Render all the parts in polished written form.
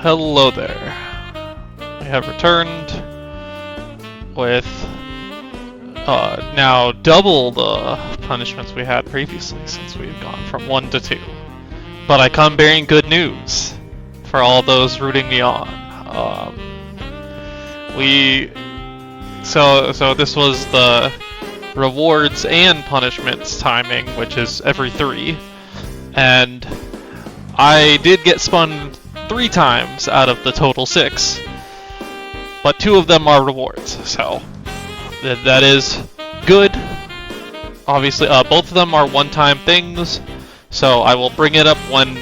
Hello there. We have returned with now double the punishments we had previously, since we've gone from 1 to 2. But I come bearing good news for all those rooting me on. So this was the rewards and punishments timing, which is every 3, and I did get spun 3 times out of the total 6, but 2 of them are rewards, so that is good. Obviously, both of them are one-time things, so I will bring it up when,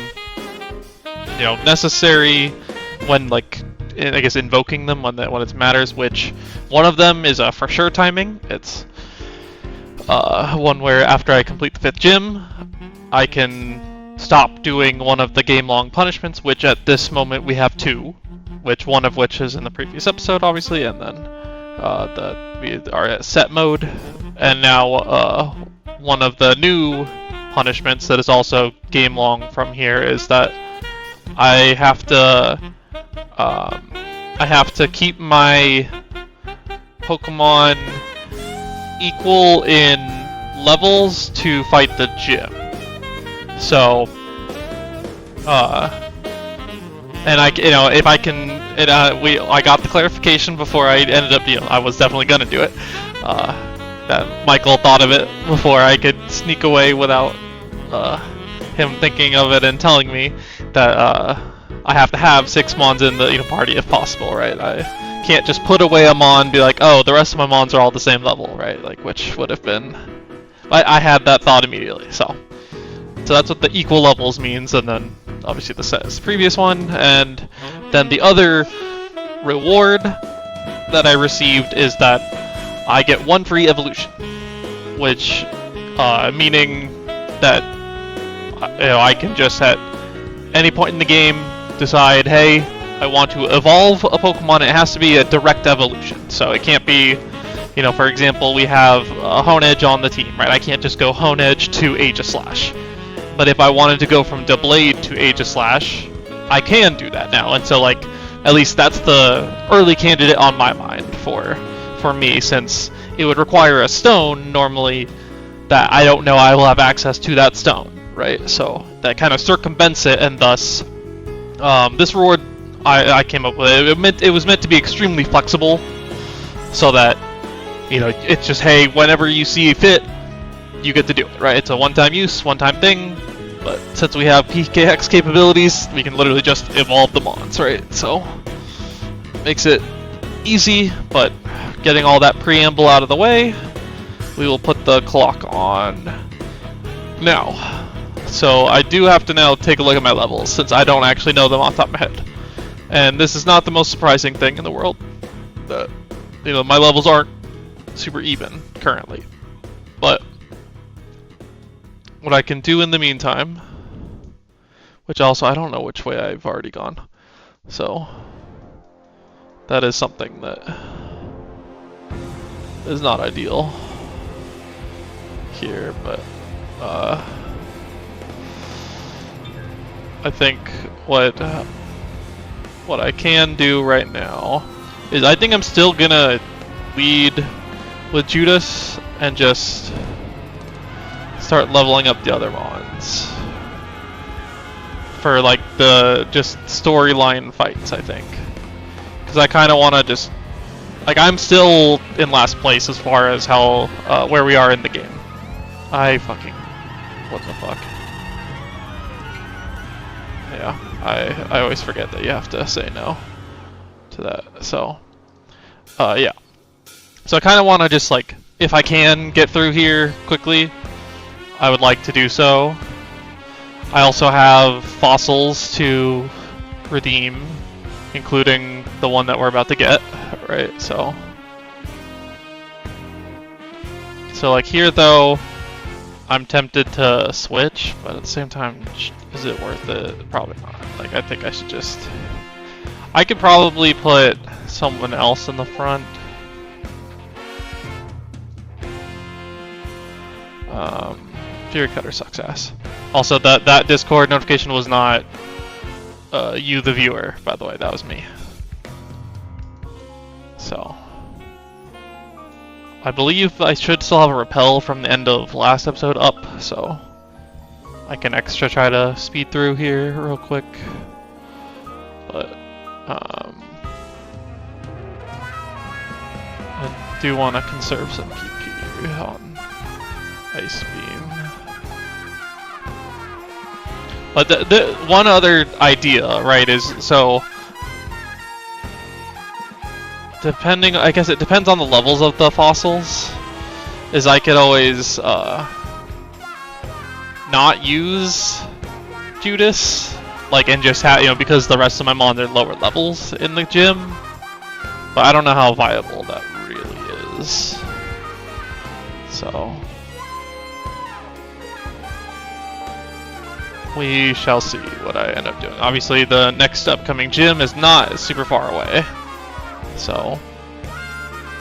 necessary, when, I guess invoking them when it matters, which one of them is a for sure timing. It's one where after I complete the 5th gym, I can stop doing one of the game-long punishments, which at this moment we have 2, one of which is in the previous episode, obviously, and then we are at set mode, and now one of the new punishments that is also game-long from here is that I have to keep my Pokemon equal in levels to fight the gym. So, and if I can, I got the clarification before I ended up, I was definitely gonna do it. That Michael thought of it before I could sneak away without him thinking of it and telling me that I have to have 6 Mons in the party if possible, right? I can't just put away a Mon and be like, oh, the rest of my Mons are all the same level, right? Which would have been, I had that thought immediately, so that's what the equal levels means, and then obviously the previous one, and then the other reward that I received is that I get 1 free evolution, which meaning that I can just at any point in the game decide, hey, I want to evolve a Pokemon. It has to be a direct evolution, so it can't be, for example, we have Honedge on the team, right? I can't just go Honedge to Aegislash. But if I wanted to go from Doublade to Aegislash, I can do that now. And so, at least that's the early candidate on my mind for me, since it would require a stone normally that I don't know I will have access to that stone, right? So that kind of circumvents it, and thus this reward I came up with, it was meant to be extremely flexible, so that it's just, hey, whenever you see fit, you get to do it, right? It's a one-time use, one-time thing, but since we have PKX capabilities, we can literally just evolve the Mons, right? So, makes it easy, but getting all that preamble out of the way, we will put the clock on now. So, I do have to now take a look at my levels, since I don't actually know them off the top of my head. And this is not the most surprising thing in the world, that, my levels aren't super even currently. But what I can do in the meantime, which also I don't know which way I've already gone, so that is something that is not ideal here, but I think what I can do right now is I think I'm still gonna lead with Judas and just start leveling up the other Mons for the just storyline fights, I think, because I kind of want to just I'm still in last place as far as how where we are in the game. What the fuck? Yeah, I always forget that you have to say no to that. So yeah, so I kind of want to just if I can get through here quickly, I would like to do so. I also have fossils to redeem, including the one that we're about to get, right? So here though, I'm tempted to switch, but at the same time, is it worth it? Probably not. I think I should just, I could probably put someone else in the front. Fury Cutter sucks ass. Also, that Discord notification was not you, the viewer, by the way. That was me. So, I believe I should still have a rappel from the end of last episode up, so I can extra try to speed through here real quick. But, I do want to conserve some PP on Ice Beam. But the one other idea, right, is so depending, I guess it depends on the levels of the fossils, is I could always not use Judas, like, and just have, you know, because the rest of my mons are lower levels in the gym. But I don't know how viable that really is. So we shall see what I end up doing. Obviously, the next upcoming gym is not super far away. So,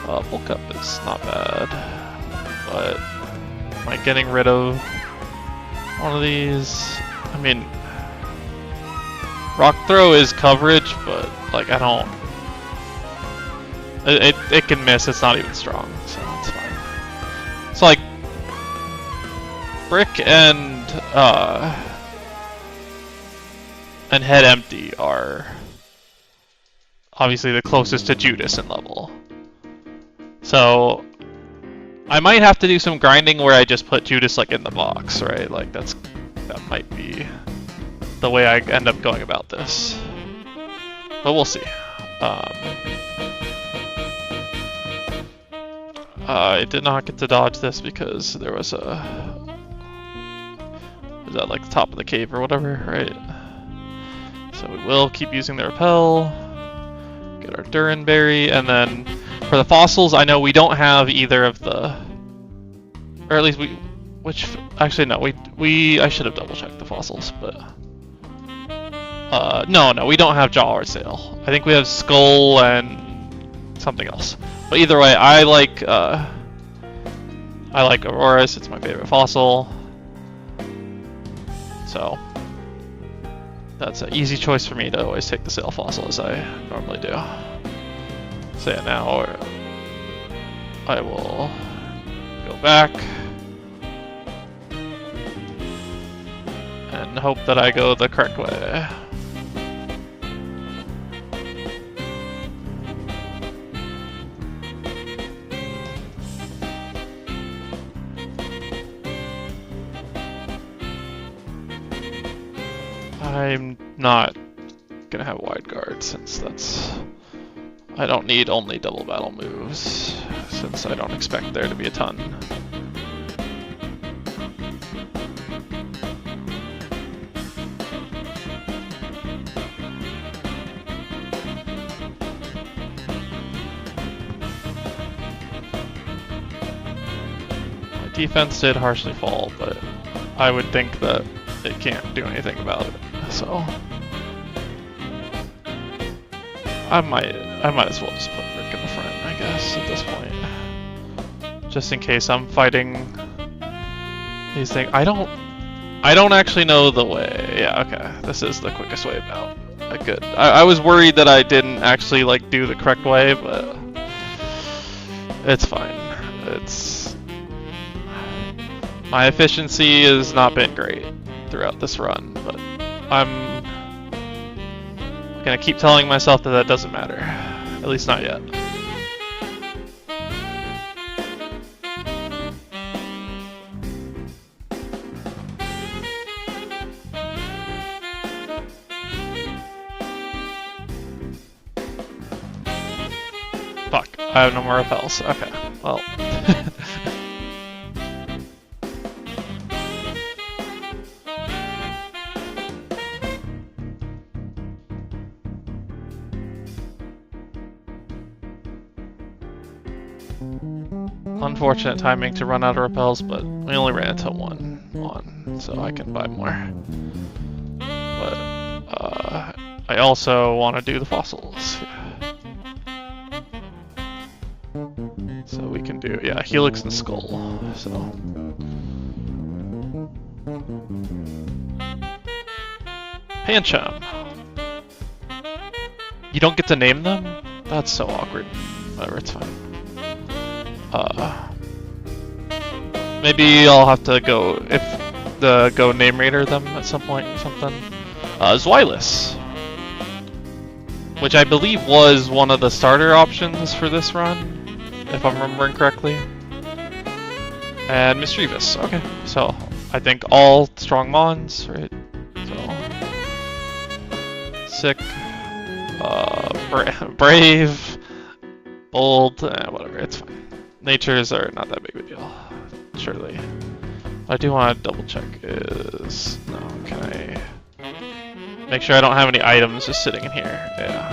bulk up is not bad. But, am I getting rid of one of these? I mean, rock throw is coverage, but, like, I don't... It can miss, it's not even strong, so it's fine. So, like, brick and head empty are obviously the closest to Judas in level. So I might have to do some grinding where I just put Judas like in the box, right? Like that might be the way I end up going about this. But we'll see. I did not get to dodge this because there was a... Was that like the top of the cave or whatever, right? So we will keep using the repel, get our Durin Berry, and then for the fossils, I know we don't have either of the, or at least actually no, I should have double checked the fossils, but no, we don't have Jaw or Sail. I think we have Skull and something else. But either way, I like Aurora's. It's my favorite fossil, so that's an easy choice for me to always take the Sail fossil as I normally do. So yeah, now I will go back and hope that I go the correct way. I'm not gonna have wide guard since I don't need only double battle moves, since I don't expect there to be a ton. My defense did harshly fall, but I would think that it can't do anything about it. So I might as well just put Rick in the front, I guess, at this point. Just in case I'm fighting these things. I don't actually know the way. Yeah, okay. This is the quickest way about. Good. I was worried that I didn't actually like do the correct way, but it's fine. My efficiency has not been great throughout this run, but I'm gonna keep telling myself that doesn't matter. At least not yet. Fuck, I have no more repels. Okay, well. Unfortunate timing to run out of repels, but we only ran into one, so I can buy more. But I also want to do the fossils. So we can do, yeah, Helix and Skull. So Pancham. You don't get to name them? That's so awkward. Whatever, it's fine. Maybe I'll have to go go name rater them at some point or something. Zwilus, which I believe was one of the starter options for this run, if I'm remembering correctly. And Mischievous. Okay, so I think all strong mons, right? So sick, brave, bold, whatever. It's fine. Natures are not that big of a deal. Surely. What I do want to double check is can I make sure I don't have any items just sitting in here? Yeah.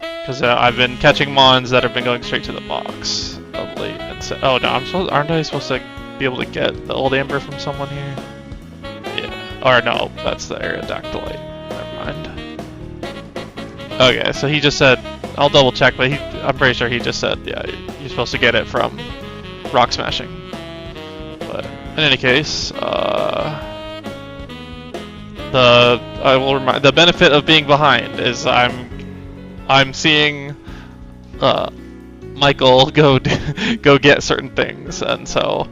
Because I've been catching mons that have been going straight to the box of late. And so, oh no, aren't I supposed to be able to get the old amber from someone here? Yeah. Or no, that's the Aerodactylite. Never mind. Okay, so he just said, I'll double check, but I'm pretty sure he just said, yeah, you're supposed to get it from rock smashing. But in any case, the benefit of being behind is I'm seeing Michael go get certain things, and so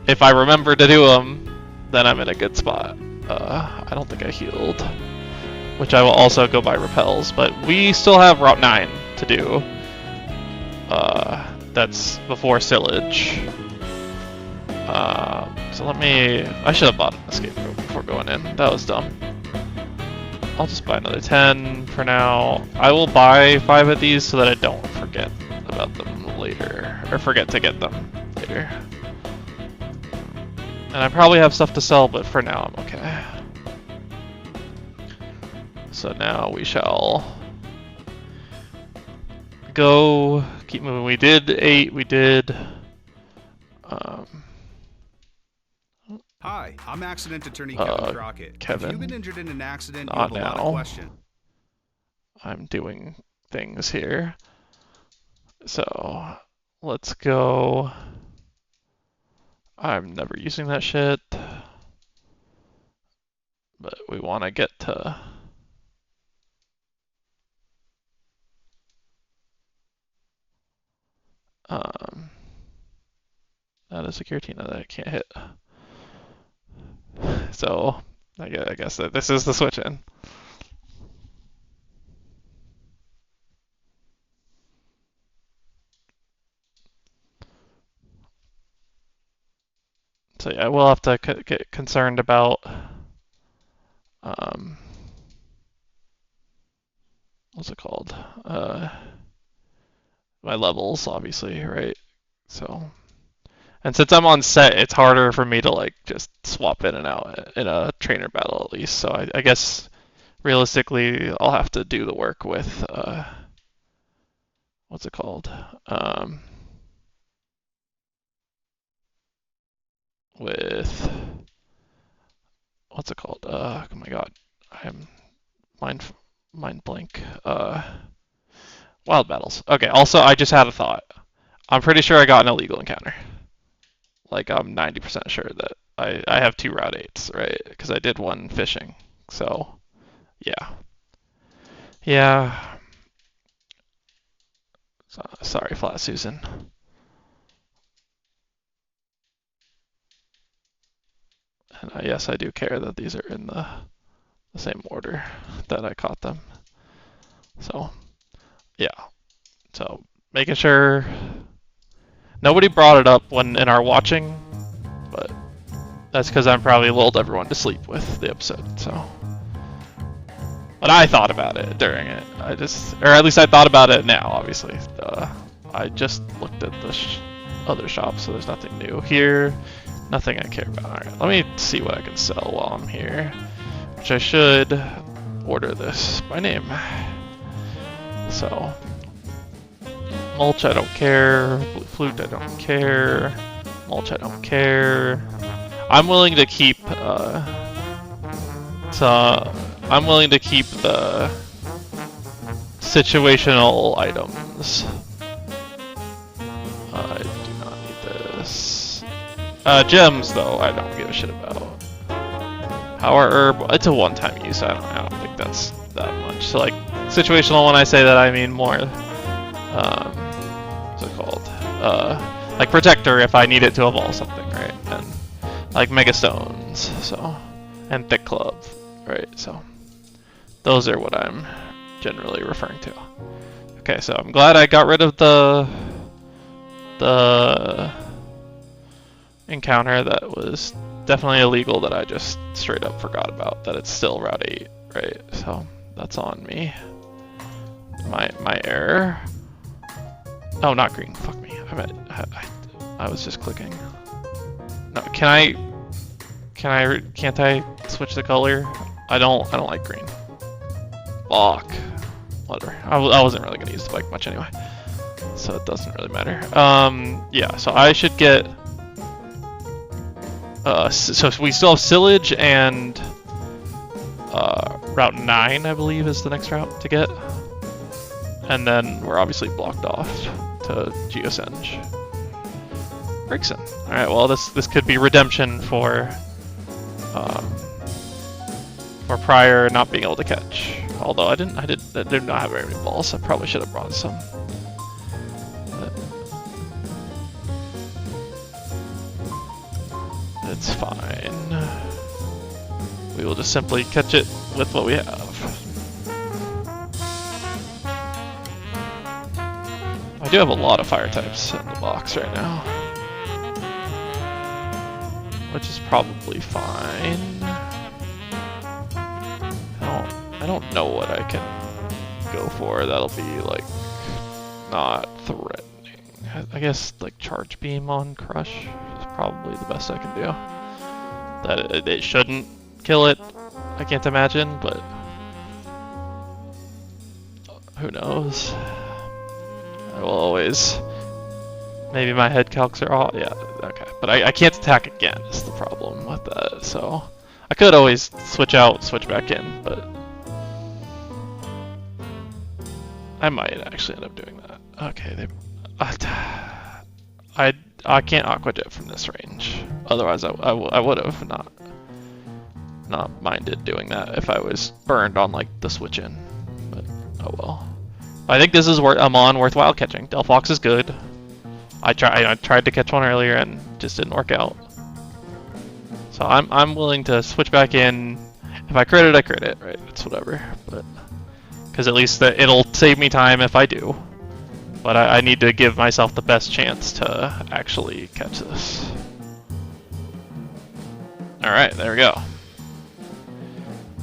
if I remember to do them, then I'm in a good spot. I don't think I healed, which I will also go by repels, but we still have Route 9 to do. That's before Sillage. So I should have bought an escape rope before going in. That was dumb. I'll just buy another 10 for now. I will buy 5 of these so that I don't forget about them later, or forget to get them later. And I probably have stuff to sell, but for now I'm okay. So now we shall go, keep moving. We did 8, we did... Hi, I'm accident attorney Kevin Crockett. Kevin, if you've been injured in an accident, not you have a lot of questions. I'm doing things here. So, let's go. I'm never using that shit. But we want to get to... that is a Giratina that I can't hit. So, I guess that this is the switch in. So yeah, we'll have to get concerned about what's it called? My levels, obviously, right? So, and since I'm on set, it's harder for me to like just swap in and out in a trainer battle at least. So I guess realistically, I'll have to do the work with what's it called? With what's it called? Oh my god, I am mind blank. Wild battles. Okay. Also, I just had a thought. I'm pretty sure I got an illegal encounter. Like I'm 90% sure that I have 2 Route 8s, right? Because I did one fishing. So, yeah. Yeah. So, sorry, Flat Susan. And yes, I do care that these are in the same order that I caught them. So, yeah. So, making sure nobody brought it up when in our watching, but that's because I'm probably lulled everyone to sleep with the episode. So, but I thought about it during it. Or at least I thought about it now. Obviously, I just looked at the other shop, so there's nothing new here. Nothing I care about. Alright, let me see what I can sell while I'm here. Which I should order this by name. So, mulch I don't care. Blue flute I don't care. Mulch I don't care. I'm willing to keep I'm willing to keep the situational items. I do not need this. Gems, though, I don't give a shit about. Power herb, it's a one-time use. I don't think that's that range. So like situational, when I say that, I mean more, what's it called? Like protector if I need it to evolve something, right? And like mega stones, so, and thick club, right? So those are what I'm generally referring to. Okay, so I'm glad I got rid of the encounter that was definitely illegal that I just straight up forgot about, that it's still Route 8, right? So that's on me. My error. Oh, not green. Fuck me. I was just clicking. No, can't I switch the color? I don't like green. Fuck. Whatever. I wasn't really gonna use the bike much anyway, so it doesn't really matter. Yeah. So I should get. So we still have Sillage and Route 9, I believe, is the next route to get. And then we're obviously blocked off to Geosenge. Brixen. Alright, well this could be redemption for Prior not being able to catch. Although I did not have very many balls, so I probably should have brought some. But it's fine. We will just simply catch it with what we have. I do have a lot of fire types in the box right now, which is probably fine. I don't know what I can go for that'll be like not threatening. I guess like charge beam on Crush is probably the best I can do. That it shouldn't kill it, I can't imagine, but who knows? I will always. Maybe my head calcs are all. Yeah, okay. But I can't attack again, is the problem with that. So I could always switch out, switch back in, but I might actually end up doing that. Okay, I can't Aqua Jet from this range. Otherwise, I would have not minded doing that if I was burned on like the switch in. But oh well. I think this is worthwhile catching. Delphox is good. I tried to catch one earlier and just didn't work out. So I'm willing to switch back in. If I crit it, I crit it, right? It's whatever. But because at least it'll save me time if I do. But I need to give myself the best chance to actually catch this. Alright, there we go.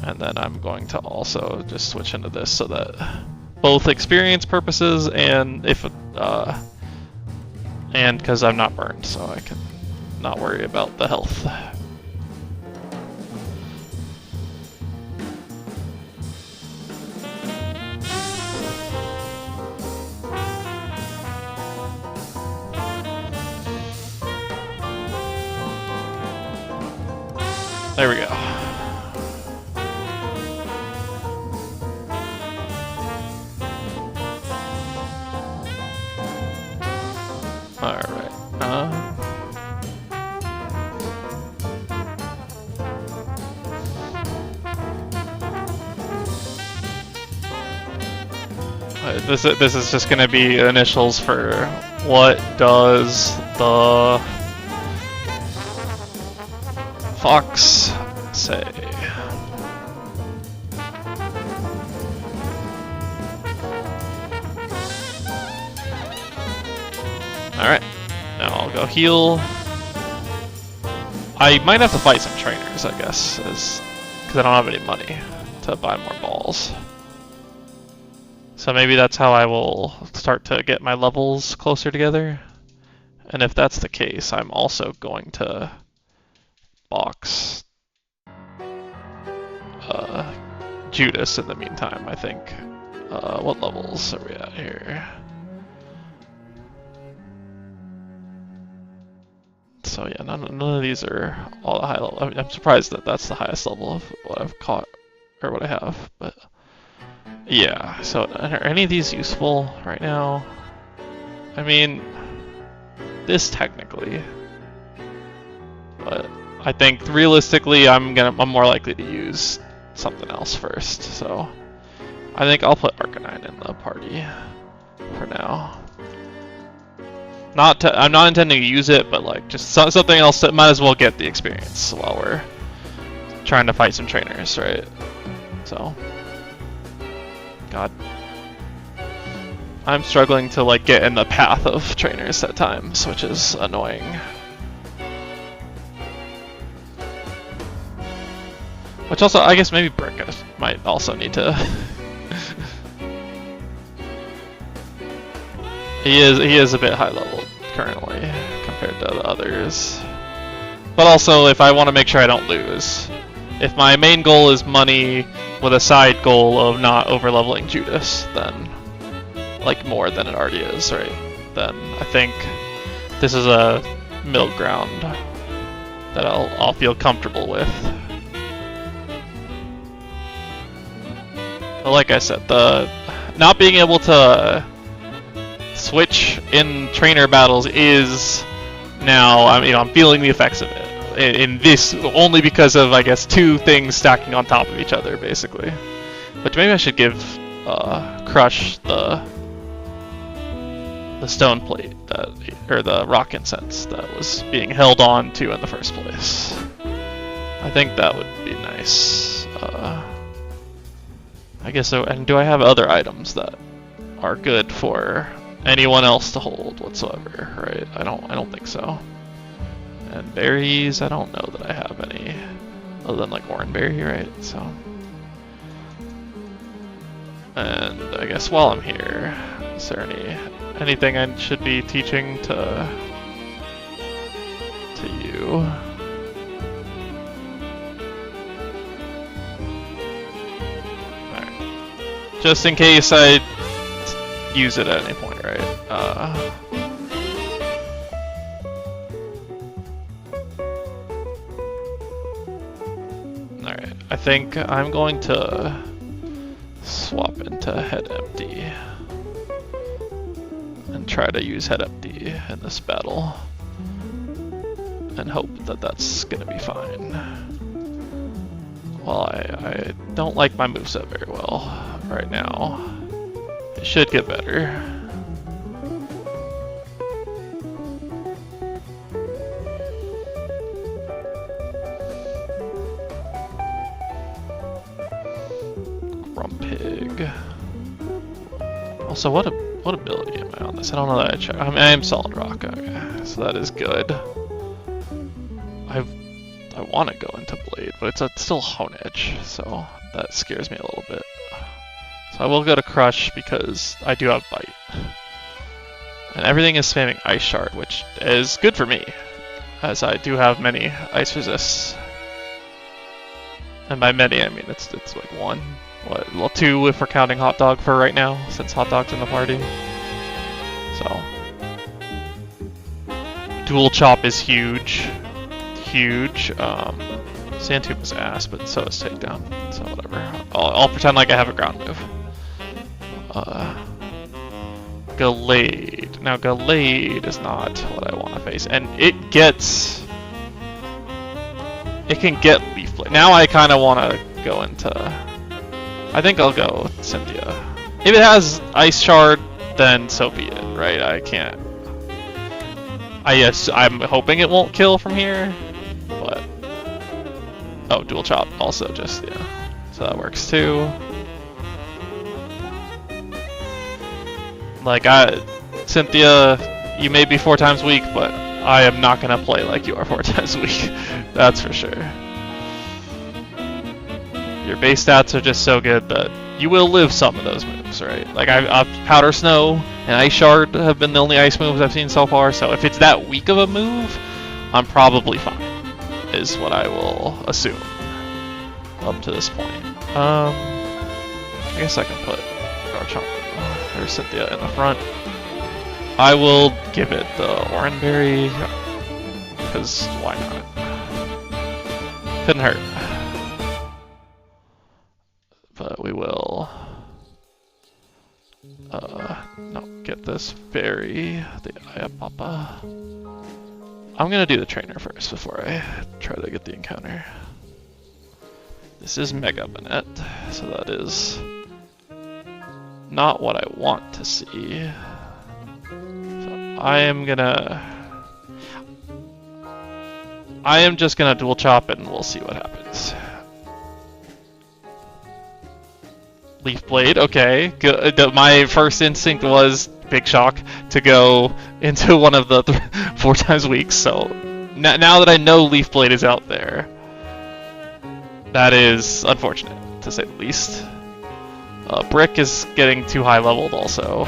And then I'm going to also just switch into this so that both experience purposes and if and because I'm not burned, so I can not worry about the health. There we go. Alright. This is just gonna be initials for what does the fox say? Alright, now I'll go heal. I might have to fight some trainers, I guess, because I don't have any money to buy more balls. So maybe that's how I will start to get my levels closer together. And if that's the case, I'm also going to box Judas in the meantime, I think. What levels are we at here? So yeah, none of these are all the high level. I'm surprised that that's the highest level of what I've caught, or what I have, but yeah. So are any of these useful right now? I mean, this technically, but I think realistically I'm more likely to use something else first. So I think I'll put Arcanine in the party for now. I'm not intending to use it, but like just something else that might as well get the experience while we're trying to fight some trainers, right? So, God, I'm struggling to like get in the path of trainers at times, which is annoying. Which also, I guess maybe Brick might also need to. He is a bit high level currently compared to the others. But also, if I want to make sure I don't lose, if my main goal is money with a side goal of not over leveling Judas, then like more than it already is, right? Then I think this is a middle ground that I'll feel comfortable with. But like I said, the not being able to switch in trainer battles is now, I'm feeling the effects of it. In this, only because of, I guess, two things stacking on top of each other, basically. But maybe I should give Crush the stone plate or the rock incense that was being held on to in the first place. I think that would be nice. I guess so. And do I have other items that are good for anyone else to hold whatsoever? Right? I don't think so. And berries, I don't know that I have any other than like Oranberry, right? So, and I guess while I'm here, is there anything I should be teaching to you? Just in case I use it at any point, right? Alright, I think I'm going to swap into Head Empty and try to use Head Empty in this battle and hope that that's gonna be fine. Well, I don't like my moveset very well right now. It should get better. Grumpig. Also, what ability am I on this? I don't know that I checked. I am Solid Rock. Okay, so that is good. I want to go into Blade, but it's still Hone Edge, so that scares me a little bit. So I will go to Crush because I do have Bite. And everything is spamming Ice Shard, which is good for me, as I do have many Ice Resists. And by many, I mean it's like one. Well, two if we're counting Hot Dog for right now, since Hot Dog's in the party. So, Dual Chop is huge. Huge. Sand is ass, but so is Takedown. So whatever. I'll pretend like I have a ground move. Gallade. Now Gallade is not what I want to face, and it can get Leaf Blade. Now I kind of want to go into. I think I'll go Cynthia. If it has Ice Shard, then so be it, right? I can't. I'm hoping it won't kill from here, but oh, Dual Chop also just so that works too. Like Cynthia, you may be 4 times weak, but I am not gonna play like you are 4 times weak. That's for sure. Your base stats are just so good that you will live some of those moves, right? Like Powder Snow and Ice Shard have been the only ice moves I've seen so far, so if it's that weak of a move, I'm probably fine, is what I will assume up to this point. I guess I can put Garchomp or Cynthia in the front. I will give it the Oranberry, because why not? Couldn't hurt. But we will no, get this fairy, the Ayapapa. I'm gonna do the trainer first before I try to get the encounter. This is Mega Banette, so that is not what I want to see. So I am just gonna dual chop it and we'll see what happens. Leaf Blade, okay. Good. My first instinct was big shock to go into one of the 4 times weeks, so now that I know Leaf Blade is out there, that is unfortunate, to say the least. Brick is getting too high leveled also,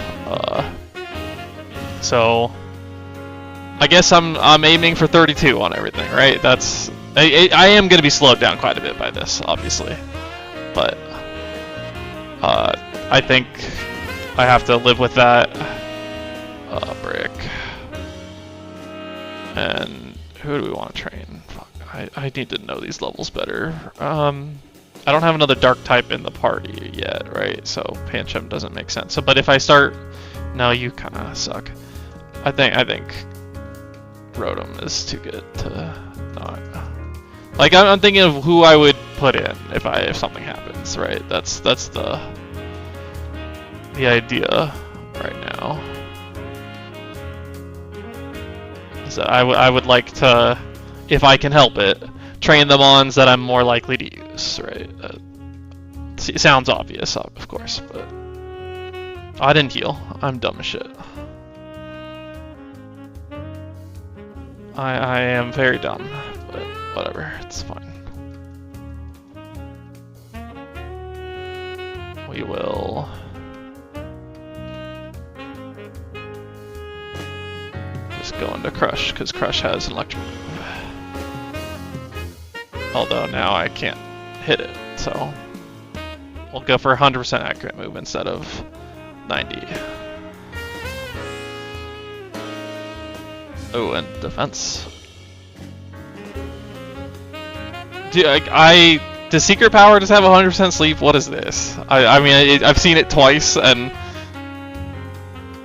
so I guess I'm aiming for 32 on everything, right? I am going to be slowed down quite a bit by this, obviously, but I think I have to live with that. Brick. And who do we want to train? Fuck, I need to know these levels better. I don't have another dark type in the party yet, right? So Pancham doesn't make sense. So, but if I start, no, you kind of suck. I think Rotom is too good to not. Like I'm thinking of who I would put in if something happens, right? That's the idea right now. So I would like to, if I can help it, train the mons that I'm more likely to use, right? It sounds obvious, of course, but I didn't heal. I'm dumb as shit. I am very dumb, but whatever, it's fine. We will just go into Crush, because Crush has an electric move. Although now I can't hit it, so we'll go for 100% accurate move instead of 90. Oh, and defense. Does Secret Power just have 100% sleep? What is this? I mean, I've seen it twice, and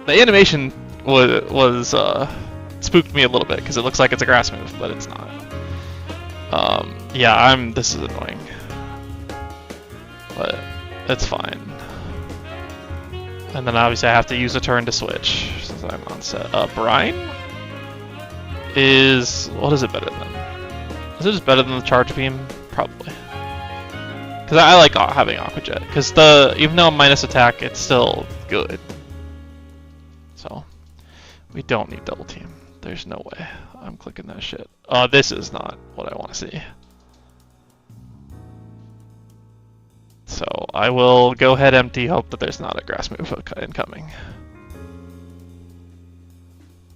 the animation was spooked me a little bit because it looks like it's a grass move, but it's not. Yeah, this is annoying, but it's fine. And then obviously I have to use a turn to switch since I'm on set. Brine is, what is it better than? Is it just better than the Charge Beam? Probably. Because I like having Aqua Jet, because even though I'm minus attack, it's still good. So we don't need double team. There's no way I'm clicking that shit. This is not what I want to see. So I will go head empty, hope that there's not a grass move incoming.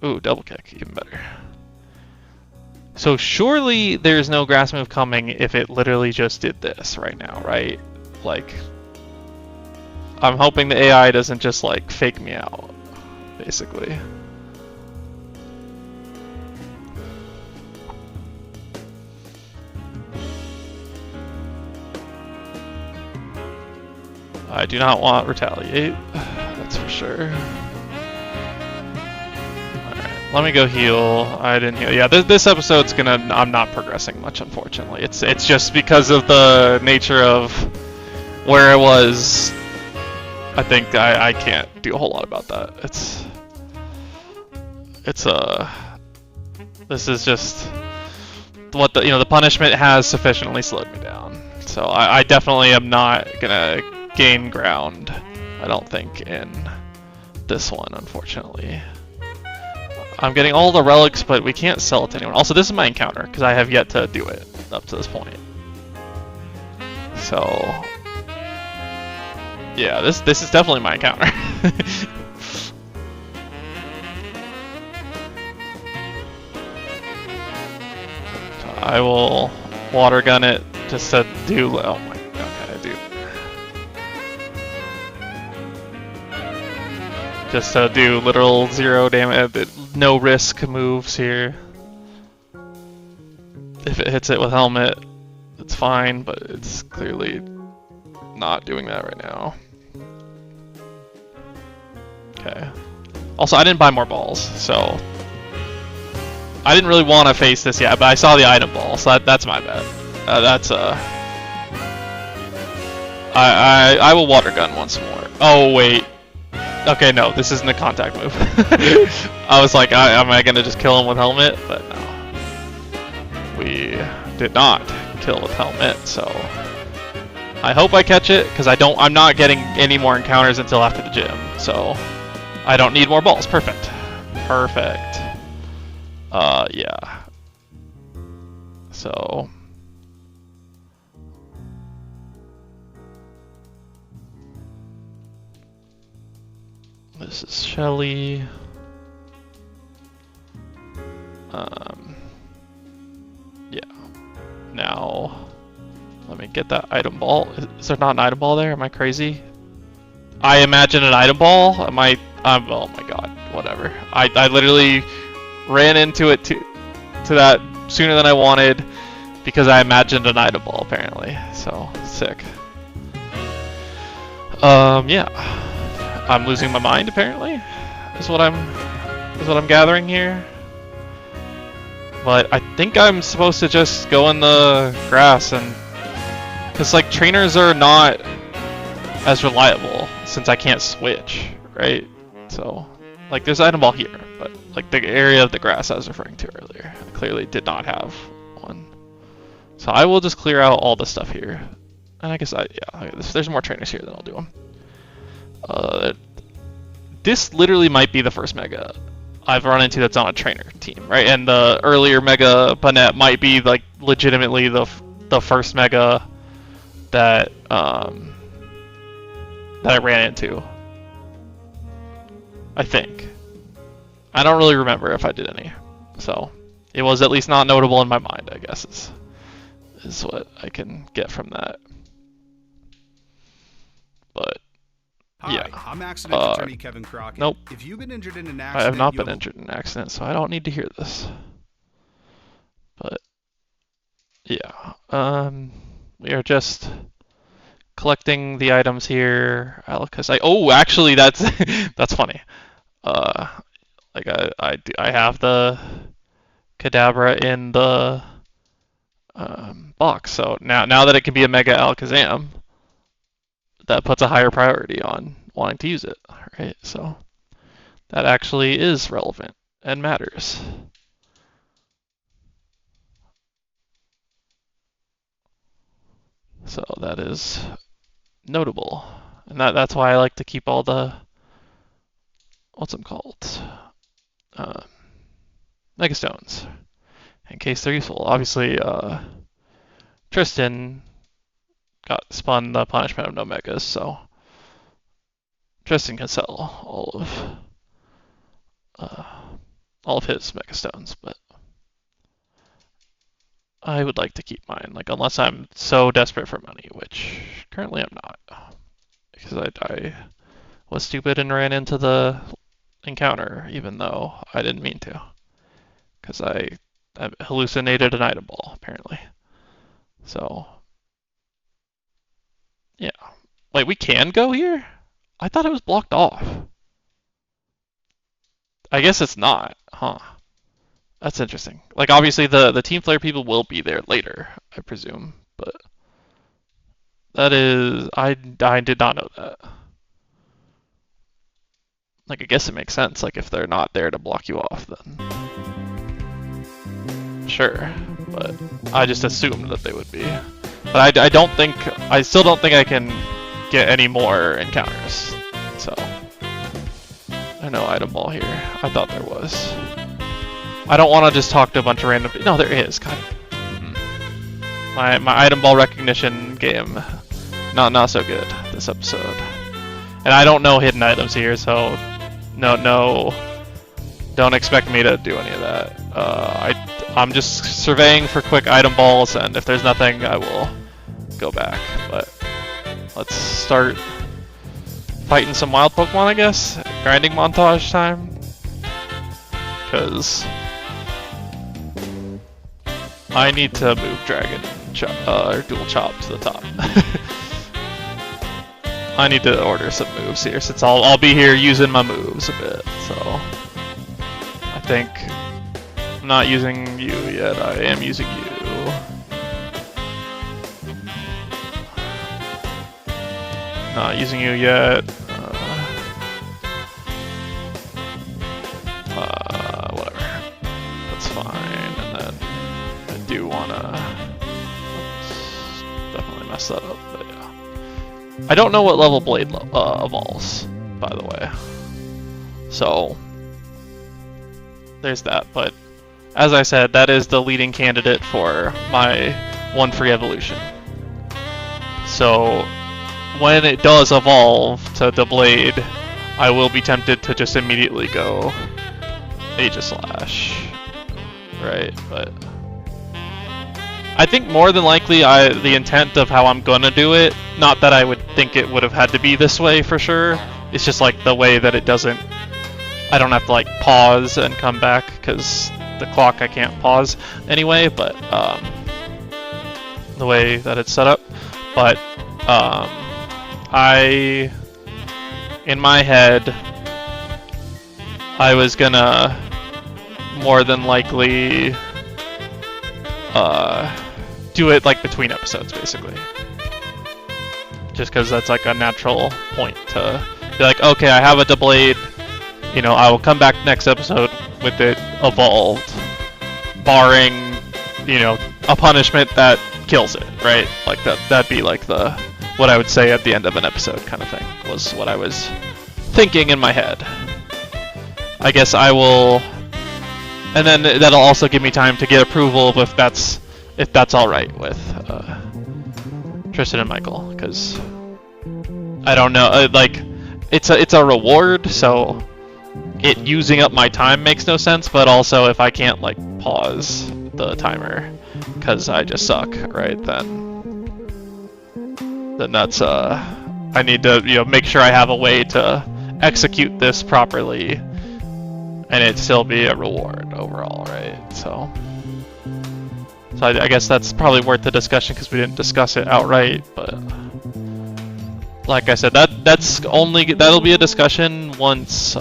Ooh, double kick, even better. So surely there's no grass move coming if it literally just did this right now, right? Like, I'm hoping the AI doesn't just like fake me out, basically. I do not want Retaliate, that's for sure. Alright, let me go heal. I didn't heal. Yeah, this episode's I'm not progressing much, unfortunately. It's just because of the nature of where it was. I think I can't do a whole lot about that. This is just what the punishment has sufficiently slowed me down. So I definitely am not gonna gain ground, I don't think, in this one, unfortunately. I'm getting all the relics, but we can't sell it to anyone. Also, this is my encounter, because I have yet to do it up to this point. So yeah, this is definitely my encounter. I will water gun it just to do. Oh my god, dude. Just to do literal 0 damage, no risk moves here. If it hits it with helmet, it's fine, but it's clearly not doing that right now. Okay. Also, I didn't buy more balls, so I didn't really want to face this yet, but I saw the item ball, so that's my bad. I will water gun once more. Oh wait. Okay, no, this isn't a contact move. I was like, am I gonna just kill him with helmet? But no. We did not kill with helmet, so I hope I catch it, because I'm not getting any more encounters until after the gym, so I don't need more balls. Perfect. Perfect. Yeah. So this is Shelly. Yeah. Now, let me get that item ball. Is there not an item ball there? Am I crazy? I imagine an item ball? oh my god, whatever. I literally ran into it to that sooner than I wanted because I imagined an item ball apparently. So, sick. Yeah. I'm losing my mind apparently, is what I'm gathering here. But I think I'm supposed to just go in the grass, and because like trainers are not as reliable since I can't switch, right? So like there's an item ball here, but like the area of the grass I was referring to earlier, I clearly did not have one. So I will just clear out all the stuff here, and I guess yeah, there's more trainers here, then I'll do them. This literally might be the first mega I've run into that's on a trainer team, right? And the earlier mega Banette might be like legitimately the first mega that I ran into. I think. I don't really remember if I did any, so it was at least not notable in my mind, I guess is what I can get from that. But Hi, yeah. I'm accident attorney Kevin Crockett. Nope. If you've been injured in an accident, I have not been injured in an accident, so I don't need to hear this. But yeah, we are just collecting the items here. Oh, actually, that's that's funny. Like I have the Kadabra in the box, so now that it can be a Mega Alakazam, that puts a higher priority on wanting to use it, right? So that actually is relevant and matters. So that is notable, and that's why I like to keep all the what's them called Mega Stones in case they're useful. Obviously, Tristan got spun the punishment of no megas, so Tristan can sell all of his Mega Stones, but I would like to keep mine, like unless I'm so desperate for money, which currently I'm not, because I was stupid and ran into the encounter, even though I didn't mean to, because I hallucinated an item ball apparently. So yeah, wait, we can go here? I thought it was blocked off. I guess it's not, huh? That's interesting. Like, obviously, the Team Flare people will be there later, I presume, but that is... I did not know that. Like, I guess it makes sense. Like, if they're not there to block you off, then... Sure, but I just assumed that they would be. But I don't think... I still don't think I can get any more encounters, so... There's no item ball here. I thought there was. I don't want to just talk to a bunch of random... No, there is. God. My item ball recognition game, not so good this episode. And I don't know hidden items here, so no, don't expect me to do any of that. I'm just surveying for quick item balls, and if there's nothing, I will go back. But let's start fighting some wild Pokemon, I guess. Grinding montage time. Because I need to move Dragon or Dual Chop to the top. I need to order some moves here since I'll be here using my moves a bit. So I think I'm not using you yet. I am using you. Not using you yet. Whatever. That's fine. And then I do wanna... Let's definitely mess that up, but yeah. I don't know what level Blade evolves, by the way. So, there's that, but as I said, that is the leading candidate for my one free evolution. So, when it does evolve to the Blade, I will be tempted to just immediately go Aegislash, right? But I think more than likely, the intent of how I'm gonna do it, not that I would think it would have had to be this way for sure, it's just like the way that it doesn't, I don't have to like pause and come back, because the clock I can't pause anyway, but the way that it's set up. But in my head, I was gonna more than likely do it like between episodes, basically. Just because that's like a natural point to be like, okay, I have a Blade, you know, I will come back next episode with it evolved, barring, you know, a punishment that kills it, right? Like that'd be like what I would say at the end of an episode kind of thing, was what I was thinking in my head. I guess I will, and then that'll also give me time to get approval of if that's all right with Tristan and Michael, because I don't know, like it's a reward, so it using up my time makes no sense. But also, if I can't like pause the timer because I just suck, right? Then that's I need to, you know, make sure I have a way to execute this properly, and it still be a reward overall, right? So I guess that's probably worth the discussion because we didn't discuss it outright. But like I said, that'll be a discussion once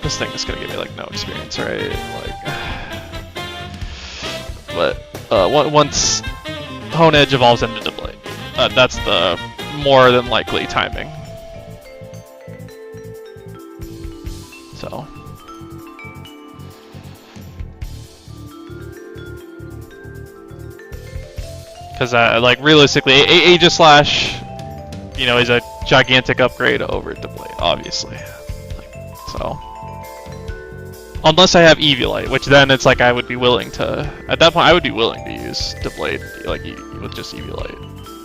this thing is gonna give me like no experience, right? Like, but once Hone Edge evolves into the Blade, that's the more than likely timing. So, because like realistically, Aegislash, you know, is a gigantic upgrade over the Blade, obviously. So, unless I have Eviolite, which then it's like I would be willing to, at that point I would be willing to use the Blade like with just Eviolite.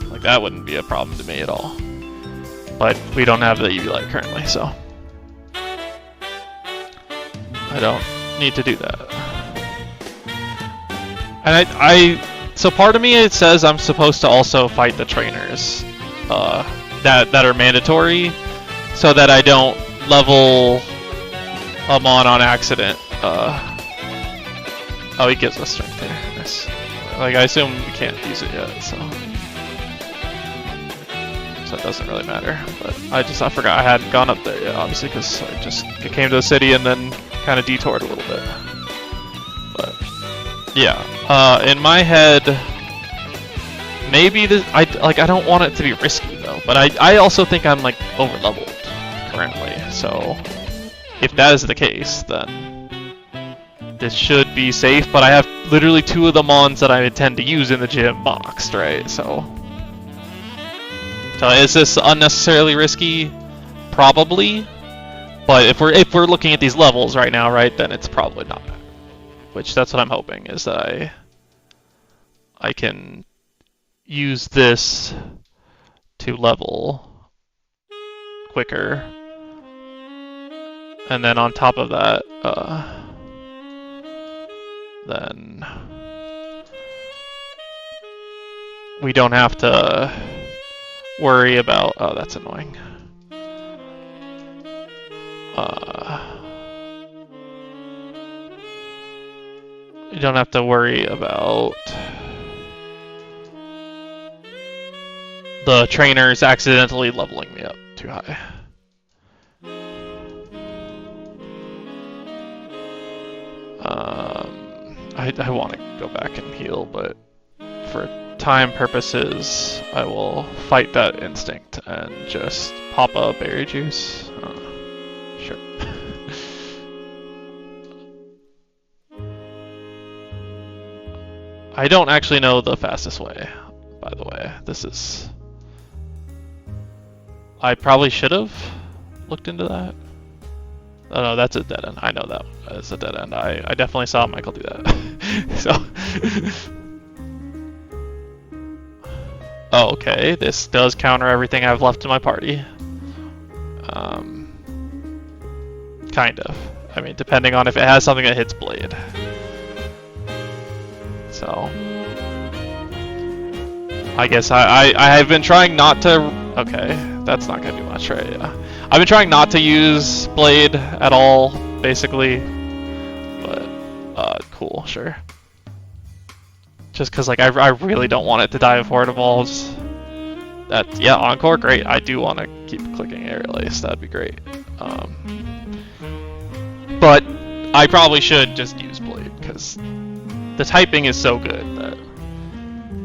Like that wouldn't be a problem to me at all. But we don't have the Eviolite currently, so I don't need to do that. And so part of me, it says I'm supposed to also fight the trainers that are mandatory, so that I don't level them on accident. Oh, he gives us strength there. Nice. Like I assume we can't use it yet, so it doesn't really matter. But I forgot I hadn't gone up there yet, obviously, because I just came to the city and then kind of detoured a little bit. But yeah, in my head, maybe this, I don't want it to be risky though. But I also think I'm like over leveled currently. So if that is the case, then this should be safe. But I have literally 2 of the mons that I intend to use in the gym boxed, right? So is this unnecessarily risky? Probably. But if we're looking at these levels right now, right, then it's probably not. Which that's what I'm hoping, is that I can use this to level quicker. And then on top of that, then we don't have to worry about, oh, that's annoying. You don't have to worry about the trainers accidentally leveling me up too high. I want to go back and heal, but for time purposes, I will fight that instinct and just pop a berry juice. Sure. I don't actually know the fastest way, by the way. I probably should have looked into that. Oh no, that's a dead end. I know that is a dead end. I definitely saw Michael do that. So. Oh, okay, this does counter everything I've left in my party. Kind of. I mean, depending on if it has something that hits blade. So. I guess I have been trying not to... Okay, that's not gonna do much, right? Yeah. I've been trying not to use blade at all, basically. But, cool, sure. Just because, like, I really don't want it to die before it evolves. Yeah, Encore, great. I do want to keep clicking Aerial Ace, that'd be great. But I probably should just use Blade, because the typing is so good that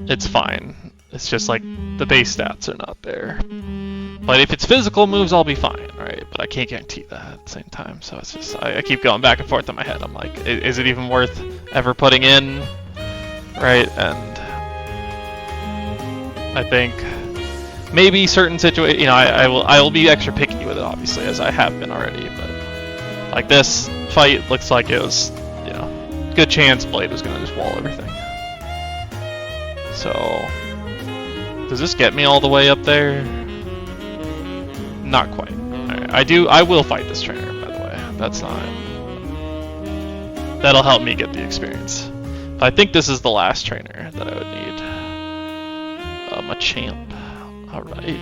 it's fine. It's just, like, the base stats are not there. But if it's physical moves, I'll be fine, right? But I can't guarantee that at the same time, so it's just, I keep going back and forth in my head. I'm like, is it even worth ever putting in? Right, and I think maybe certain situations, you know, I will be extra picky with it, obviously, as I have been already. But like this fight looks like it was, you know, good chance Blade was gonna just wall everything. So does this get me all the way up there? Not quite. Alright, I will fight this trainer, by the way. That'll help me get the experience. I think this is the last trainer that I would need. Machamp. Alright.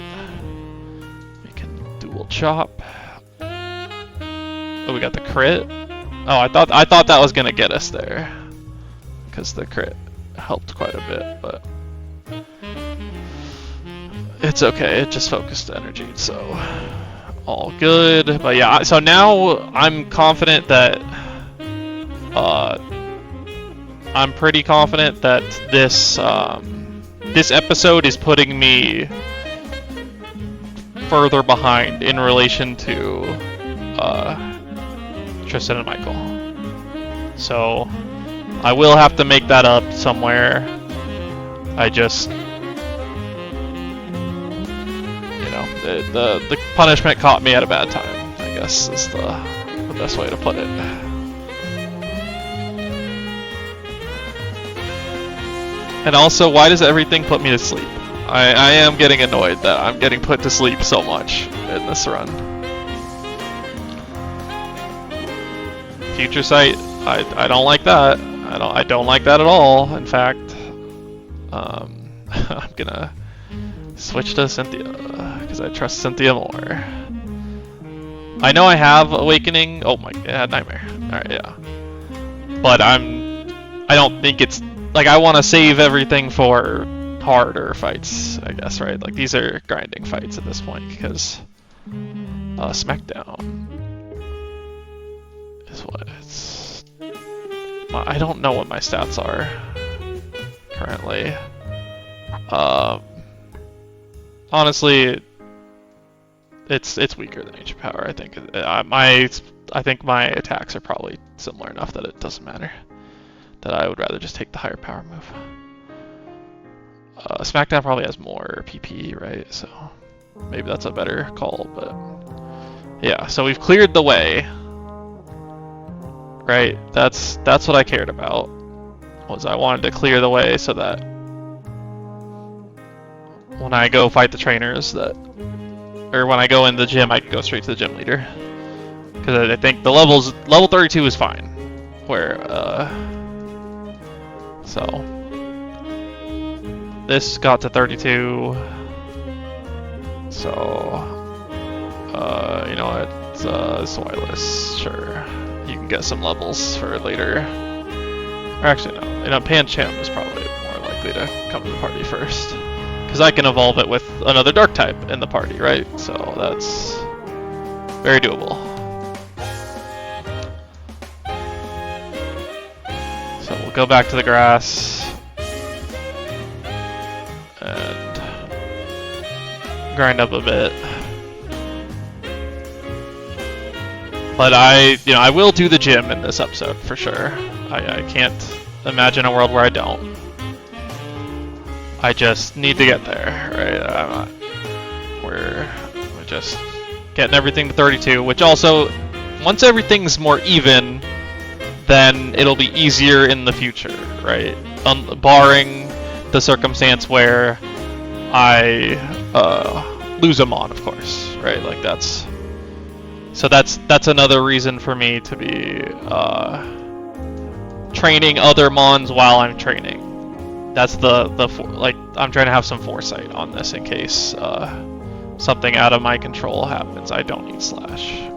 We can dual chop. Oh, we got the crit. Oh, I thought that was gonna get us there. Because the crit helped quite a bit, but it's okay, it just focused energy, so all good. But yeah, so now I'm confident that I'm pretty confident that this this episode is putting me further behind in relation to Tristan and Michael. So I will have to make that up somewhere. I just, you know, the punishment caught me at a bad time, I guess is the best way to put it. And also, why does everything put me to sleep? I am getting annoyed that I'm getting put to sleep so much in this run. Future Sight, I don't like that. I don't like that at all. In fact, I'm gonna switch to Cynthia because I trust Cynthia more. I know I have Awakening. Oh my, yeah, Nightmare. All right, yeah. But I don't think it's like I want to save everything for harder fights, I guess, right? Like these are grinding fights at this point because SmackDown is what it's. I don't know what my stats are currently. Honestly, it's weaker than Ancient Power. I think I think my attacks are probably similar enough that it doesn't matter. That I would rather just take the higher power move. SmackDown probably has more PP, right? So maybe that's a better call, but yeah. So we've cleared the way, right? That's what I cared about. Was I wanted to clear the way so that when I go fight the trainers, or when I go in the gym, I can go straight to the gym leader. Because I think the level 32 is fine. Where so this got to 32. So you know what? It's Swilus. Sure, you can get some levels for later. Or actually, no. You know, Pancham is probably more likely to come to the party first. Because I can evolve it with another dark type in the party, right? So that's very doable. So we'll go back to the grass and grind up a bit. But I will do the gym in this episode for sure. I can't imagine a world where I don't. I just need to get there, right? We're just getting everything to 32, which also, once everything's more even, then it'll be easier in the future, right? Barring the circumstance where I lose a mon, of course, right? Like that's another reason for me to be training other mons while I'm training. That's like I'm trying to have some foresight on this in case something out of my control happens. I don't need slash.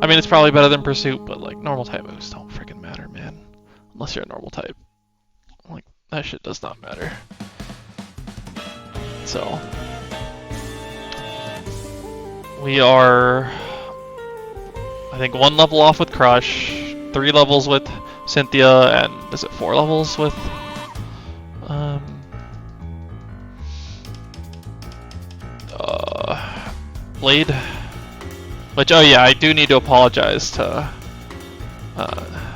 I mean, it's probably better than pursuit, but like normal type moves don't freaking matter, man. Unless you're a normal type. Like that shit does not matter. So we are, I think, 1 level off with Crush, 3 levels with Cynthia, and is it 4 levels with Blade? Which, oh yeah, I do need to apologize to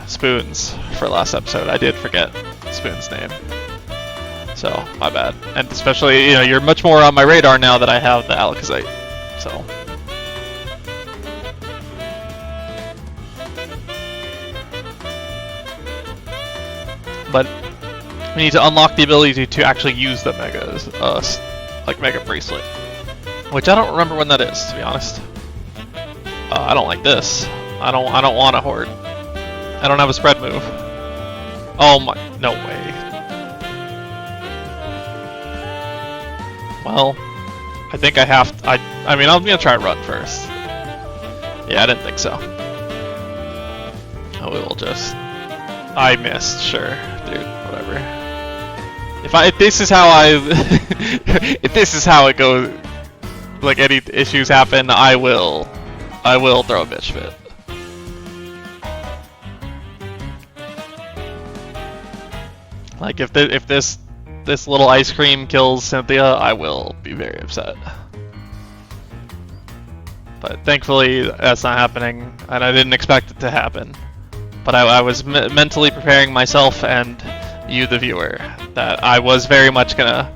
Spoons for last episode. I did forget Spoons' name. So, my bad. And especially, you're much more on my radar now that I have the Alakazite. So. But we need to unlock the ability to actually use the Mega Bracelet. Which I don't remember when that is, to be honest. I don't like this. I don't want a horde. I don't have a spread move. Oh my, no way. Well, I think I have to, I mean, I'm gonna try and run first. Yeah, I didn't think so. Oh, we will just, I missed, sure, dude, whatever. If this is how if this is how it goes, like any issues happen, I will throw a bitch fit. Like if this little ice cream kills Cynthia, I will be very upset. But thankfully that's not happening, and I didn't expect it to happen. But I was mentally preparing myself and you, the viewer, that I was very much gonna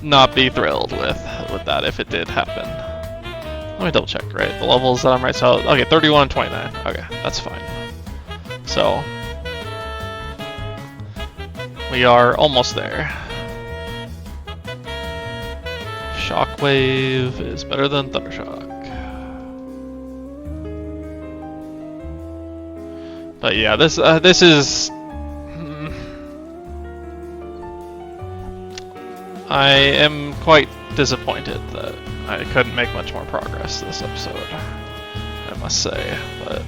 not be thrilled with that if it did happen. Let me double check, right? The levels that I'm right, so, okay, 31 and 29. Okay, that's fine. So, we are almost there. Shockwave is better than Thundershock. But yeah, this is... I am quite disappointed that I couldn't make much more progress this episode, I must say, but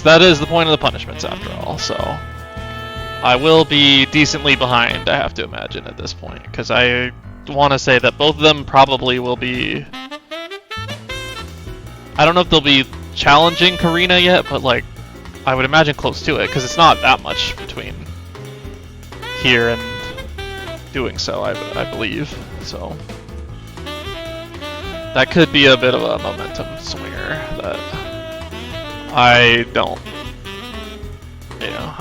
that is the point of the punishments after all, so I will be decently behind, I have to imagine, at this point, because I want to say that both of them probably will be, I don't know if they'll be challenging Karina yet, but like, I would imagine close to it, because it's not that much between here and doing so, I believe, so that could be a bit of a momentum swinger that I don't,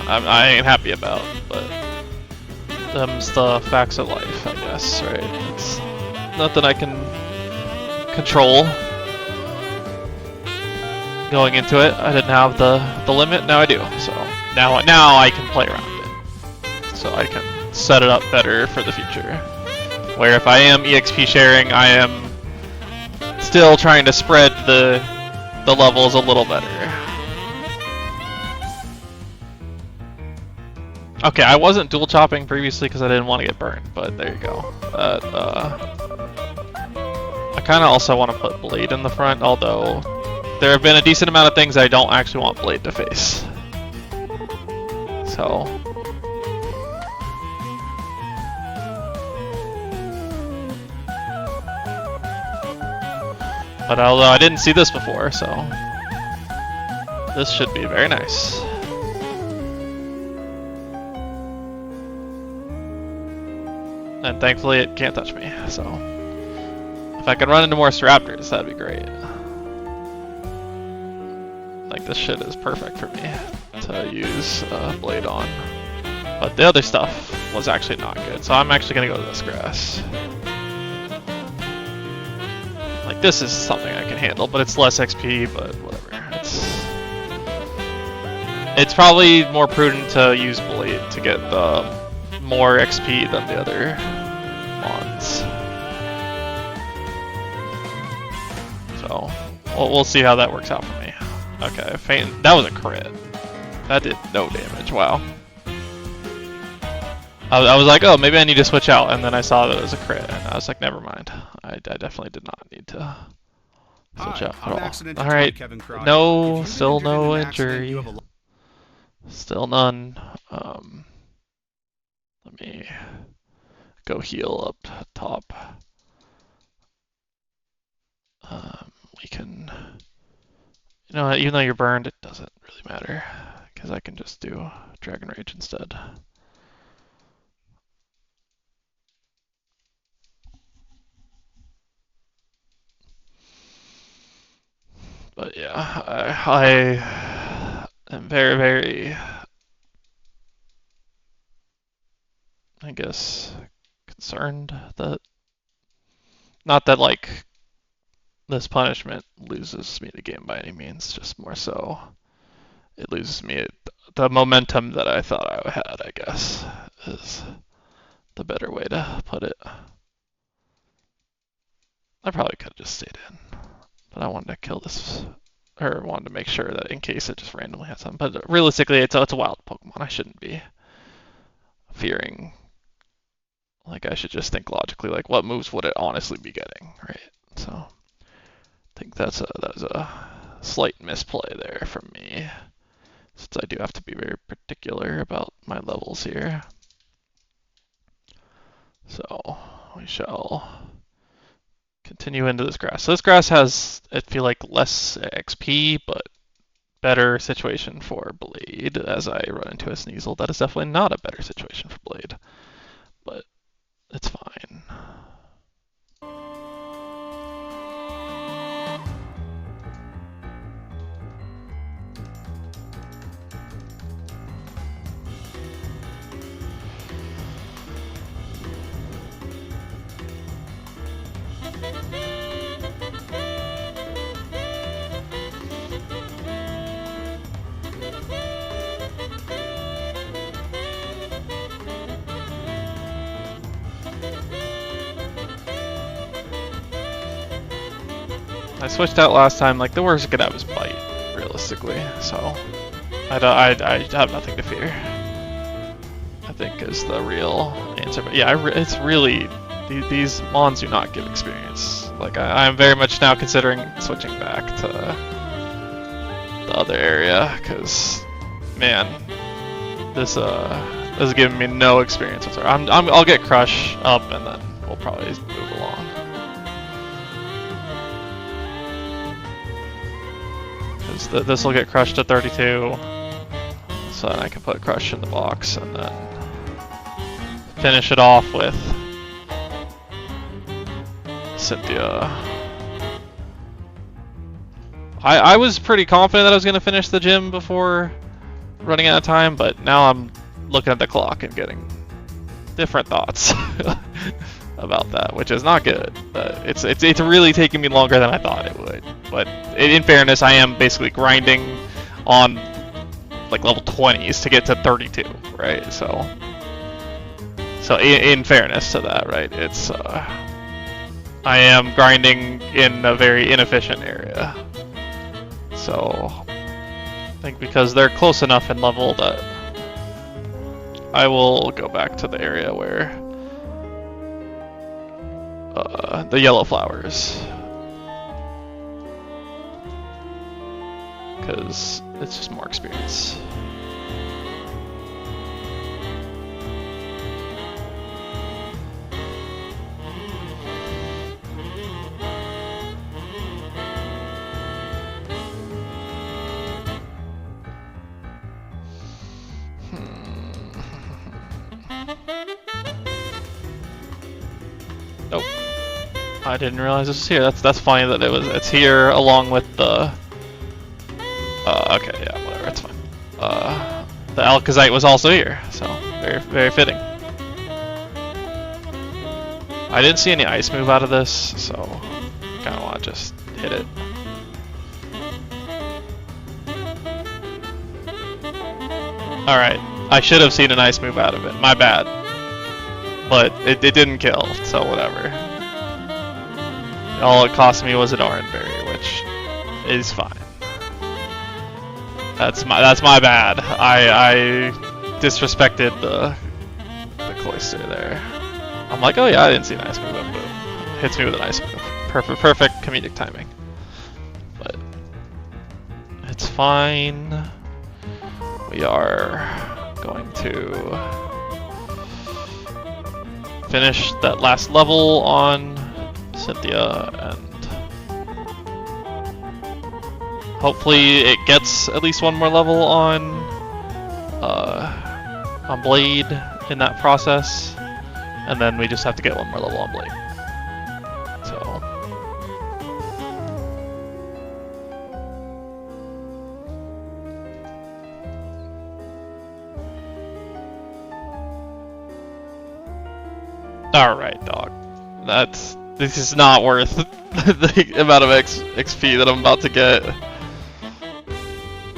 I ain't happy about, but them's the facts of life, I guess, right? It's nothing I can control going into it. I didn't have the limit, now I do, so now I can play around it, so I can set it up better for the future. Where if I am EXP sharing, I am still trying to spread the levels a little better. Okay, I wasn't dual chopping previously because I didn't want to get burned, but there you go. I kind of also want to put Blade in the front, although there have been a decent amount of things I don't actually want Blade to face. So... But although I didn't see this before, so... This should be very nice. And thankfully it can't touch me, so... If I could run into more raptors, that'd be great. Like, this shit is perfect for me to use Blade on. But the other stuff was actually not good, so I'm actually gonna go to this grass. Like, this is something I can handle, but it's less XP, but whatever. It's probably more prudent to use Blade to get the more XP than the other mons. So, we'll see how that works out for me. Okay, faint. That was a crit. That did no damage, wow. I was like, oh, maybe I need to switch out, and then I saw that it was a crit, and I was like, never mind. I definitely did not need to switch out at all. Alright, no, still no injury. Still none. Let me go heal up top. We can... You know what, even though you're burned, it doesn't really matter, because I can just do Dragon Rage instead. But yeah, I am very, very, I guess, concerned that, not that like this punishment loses me the game by any means, just more so it loses me the momentum that I thought I had, I guess, is the better way to put it. I probably could have just stayed in, but I wanted to kill this, or wanted to make sure that in case it just randomly had something. But realistically, it's a wild Pokemon. I shouldn't be fearing. Like, I should just think logically, like, what moves would it honestly be getting, right? So, I think that is a slight misplay there from me, since I do have to be very particular about my levels here. So, we shall continue into this grass. So this grass has, I feel like, less XP, but better situation for Blade, as I run into a Sneasel. That is definitely not a better situation for Blade, but it's fine. I switched out last time, like, the worst I could have is Bite, realistically, so I have nothing to fear, I think, is the real answer. But yeah, it's really, these mons do not give experience. Like, I'm very much now considering switching back to the other area, because, man, this is giving me no experience whatsoever. I'll get Crush up, and then we'll probably move along. This will get Crushed to 32, so then I can put Crush in the box and then finish it off with Cynthia. I was pretty confident that I was going to finish the gym before running out of time, but now I'm looking at the clock and getting different thoughts about that, which is not good. But it's really taking me longer than I thought it would. But in fairness, I am basically grinding on like level 20s to get to 32, right? So in fairness to that, right? It's I am grinding in a very inefficient area. So I think because they're close enough in level that I will go back to the area where the yellow flowers, because it's just more experience. Nope. I didn't realize this was here. That's funny that it's here along with the okay, yeah, whatever, it's fine. The Alkazite was also here, so very, very fitting. I didn't see any ice move out of this, so kinda wanna just hit it. Alright, I should have seen an ice move out of it, my bad. But it didn't kill, so whatever. All it cost me was an orange berry, which is fine. That's my bad. I disrespected the cloister there. I'm like, oh yeah, I didn't see an ice move, and boom, hits me with an ice move. Perfect comedic timing. But it's fine. We are going to finish that last level on Cynthia, and hopefully it gets at least one more level on Blade in that process, and then we just have to get one more level on Blade. So alright, dog. This is not worth the amount of XP that I'm about to get.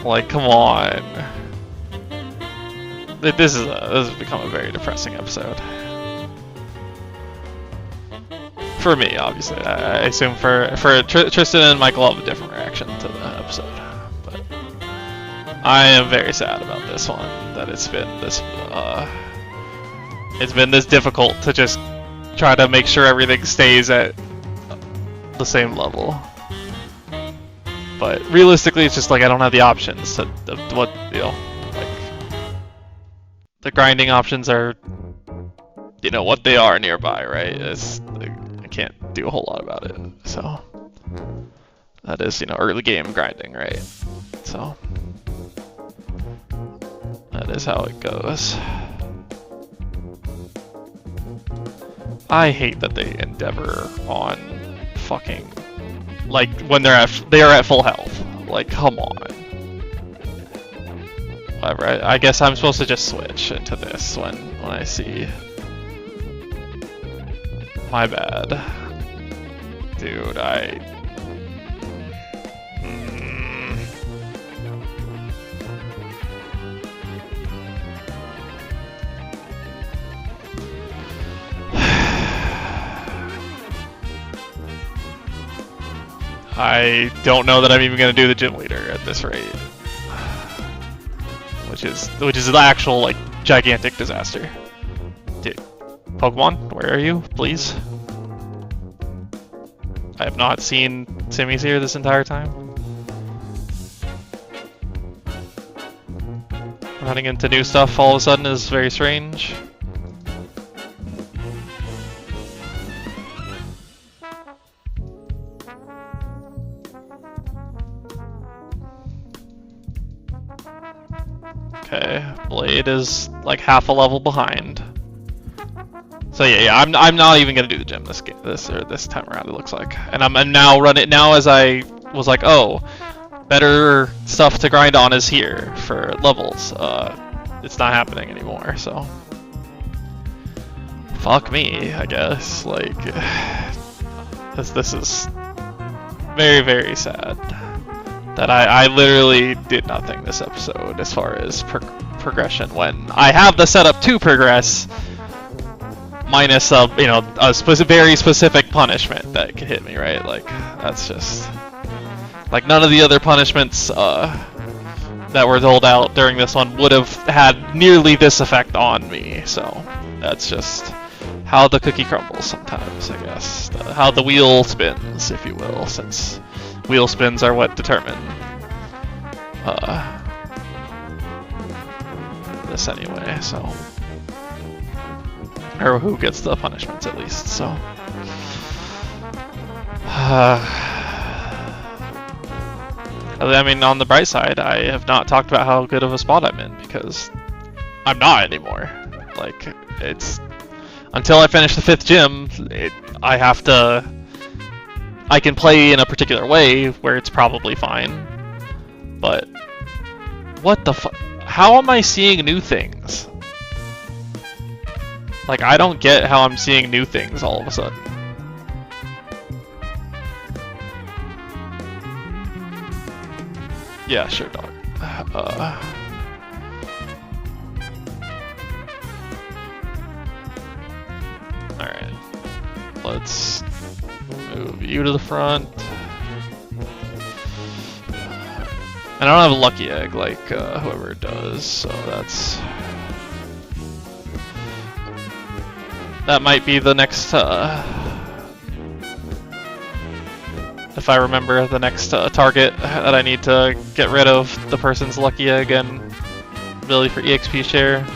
Like, come on. This has become a very depressing episode. For me, obviously. I assume for Tristan and Michael have a different reaction to the episode. But I am very sad about this one. That it's been this difficult to just try to make sure everything stays at the same level. But realistically, it's just like I don't have the options to what, you know, like the grinding options are, you know, what they are nearby, right? I can't do a whole lot about it. So that is, you know, early game grinding, right? So that is how it goes. I hate that they endeavor on fucking, like, when they are at full health. Like, come on. Whatever. I guess I'm supposed to just switch into this when I see. My bad, dude. I don't know that I'm even gonna do the gym leader at this rate, which is the actual, like, gigantic disaster. Dude, Pokemon, where are you, please? I have not seen Simmy's here this entire time. Running into new stuff all of a sudden is very strange. Okay, Blade is like half a level behind. So yeah, I'm not even gonna do the gym this time around. It looks like, and I'm now running now as I was like, oh, better stuff to grind on is here for levels. It's not happening anymore. So fuck me, I guess. Like, this is very, very sad. That I literally did nothing this episode as far as progression when I have the setup to progress, minus a very specific punishment that could hit me, right? Like, that's just like none of the other punishments that were doled out during this one would have had nearly this effect on me. So that's just how the cookie crumbles sometimes, I guess. How the wheel spins, if you will, since wheel spins are what determine this anyway, so. Or who gets the punishments at least, so. I mean, on the bright side, I have not talked about how good of a spot I'm in, because I'm not anymore. Like, it's until I finish the 5th gym, I can play in a particular way where it's probably fine. But what the fuck? How am I seeing new things? Like, I don't get how I'm seeing new things all of a sudden. Yeah, sure, dog. Alright. Let's move you to the front. I don't have a lucky egg like whoever does, so that might be the next, if I remember, the next target that I need to get rid of the person's lucky egg and ability for EXP share.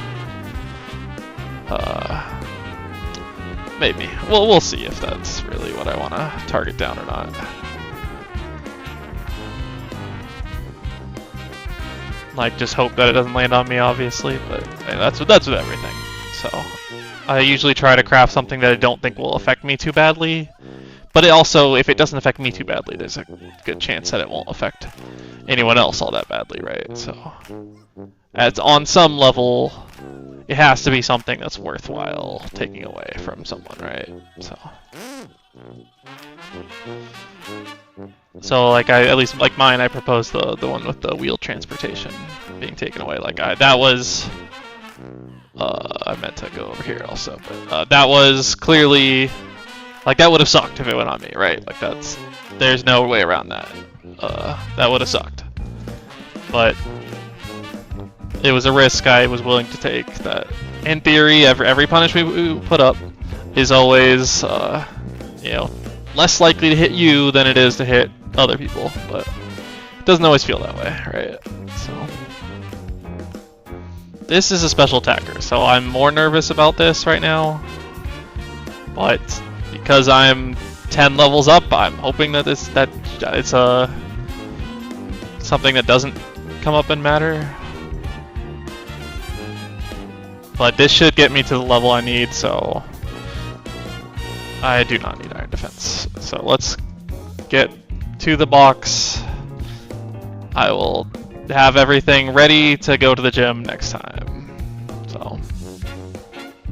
Maybe. Well, we'll see if that's really what I want to target down or not. Like, just hope that it doesn't land on me, obviously, but that's with everything. So, I usually try to craft something that I don't think will affect me too badly. But it also, if it doesn't affect me too badly, there's a good chance that it won't affect anyone else all that badly, right? So, on some level, it has to be something that's worthwhile taking away from someone, right? So like at least like mine, I proposed the one with the wheel transportation being taken away. Like that was, I meant to go over here also, but that was clearly, like that would have sucked if it went on me, right? Like there's no way around that. That would have sucked. But it was a risk I was willing to take. That, in theory, every punishment we put up is always, less likely to hit you than it is to hit other people. But it doesn't always feel that way, right? So this is a special attacker, so I'm more nervous about this right now. But because I'm 10 levels up, I'm hoping that it's something that doesn't come up and matter. But this should get me to the level I need, so I do not need Iron Defense. So let's get to the box. I will have everything ready to go to the gym next time. So,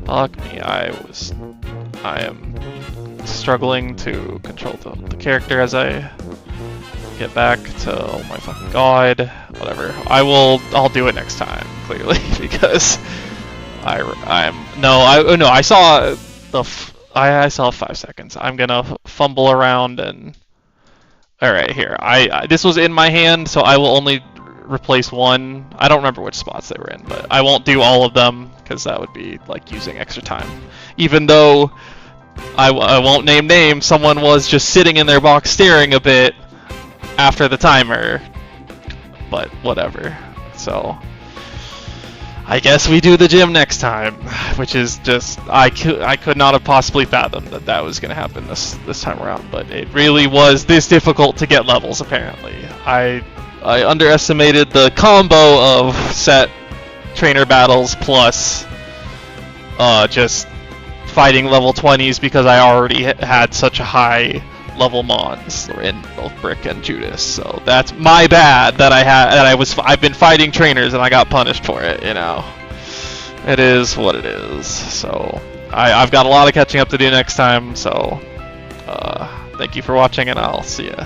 fuck me, I am struggling to control the character as I get back to, oh my fucking god, whatever. I'll do it next time, clearly, because I saw I saw 5 seconds. I'm gonna fumble around and, alright, here. This was in my hand, so I will only replace one. I don't remember which spots they were in, but I won't do all of them, because that would be like using extra time. Even though I won't name names, someone was just sitting in their box staring a bit after the timer, but whatever. So I guess we do the gym next time, which is just, I could not have possibly fathomed that was going to happen this time around, but it really was this difficult to get levels, apparently. I underestimated the combo of set trainer battles plus just fighting level 20s, because I already had such a high level mons in both Brick and Judas, so that's my bad that I've been fighting trainers and I got punished for it, you know. It is what it is. So I've got a lot of catching up to do next time, so thank you for watching and I'll see ya.